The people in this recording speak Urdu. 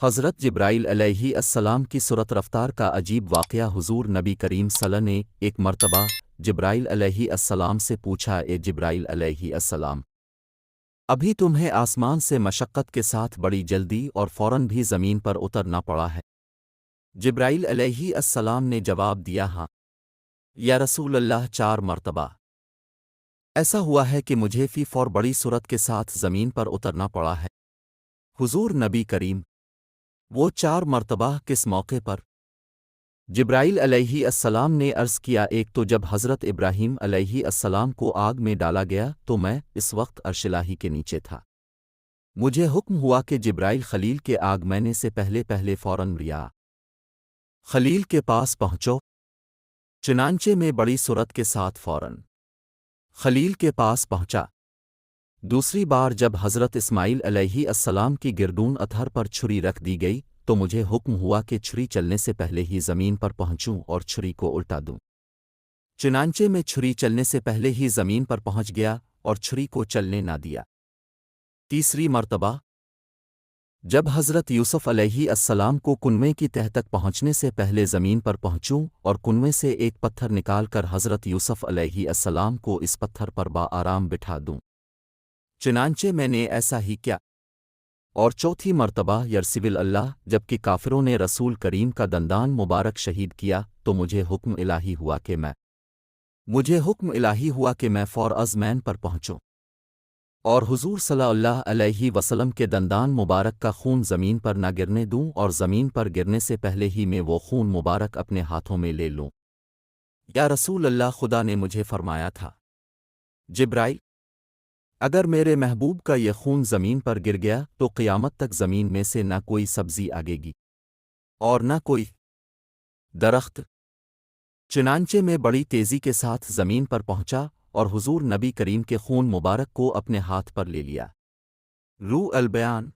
حضرت جبرائیل علیہ السلام کی سرعت رفتار کا عجیب واقعہ حضور نبی کریم صلی اللہ علیہ وسلم نے ایک مرتبہ جبرائیل علیہ السلام سے پوچھا، اے جبرائیل علیہ السلام، ابھی تمہیں آسمان سے مشقت کے ساتھ بڑی جلدی اور فوراً بھی زمین پر اترنا پڑا ہے؟ جبرائیل علیہ السلام نے جواب دیا، ہاں یا رسول اللہ، 4 مرتبہ ایسا ہوا ہے کہ مجھے فی فور بڑی سرعت کے ساتھ زمین پر اترنا پڑا ہے۔ حضور نبی کریم، وہ 4 مرتبہ کس موقع پر؟ جبرائیل علیہ السلام نے عرض کیا، ایک تو جب حضرت ابراہیم علیہ السلام کو آگ میں ڈالا گیا تو میں اس وقت عرش الہی کے نیچے تھا، مجھے حکم ہوا کہ جبرائیل خلیل کے آگ میں نے سے پہلے فوراً ریا خلیل کے پاس پہنچو، چنانچہ میں بڑی سرعت کے ساتھ فوراً خلیل کے پاس پہنچا۔ دوسری بار جب حضرت اسماعیل علیہ السلام کی گردون اتھر پر چھری رکھ دی گئی تو مجھے حکم ہوا کہ چھری چلنے سے پہلے ہی زمین پر پہنچوں اور چھری کو الٹا دوں، چنانچہ میں چھری چلنے سے پہلے ہی زمین پر پہنچ گیا اور چھری کو چلنے نہ دیا۔ تیسری مرتبہ جب حضرت یوسف علیہ السلام کو کنویں کی تہہ تک پہنچنے سے پہلے زمین پر پہنچوں اور کنویں سے ایک پتھر نکال کر حضرت یوسف علیہ السلام کو اس پتھر پر آرام بٹھا دوں، چنانچہ میں نے ایسا ہی کیا۔ اور چوتھی مرتبہ یرسول اللہ، جبکہ کافروں نے رسول کریم کا دندان مبارک شہید کیا تو مجھے حکم الہی ہوا کہ میں فور از مین پر پہنچوں اور حضور صلی اللہ علیہ وسلم کے دندان مبارک کا خون زمین پر نہ گرنے دوں اور زمین پر گرنے سے پہلے ہی میں وہ خون مبارک اپنے ہاتھوں میں لے لوں۔ یا رسول اللہ، خدا نے مجھے فرمایا تھا، جبرائیل، اگر میرے محبوب کا یہ خون زمین پر گر گیا تو قیامت تک زمین میں سے نہ کوئی سبزی آگے گی اور نہ کوئی درخت۔ چنانچہ میں بڑی تیزی کے ساتھ زمین پر پہنچا اور حضور نبی کریم کے خون مبارک کو اپنے ہاتھ پر لے لیا۔ روح البیان۔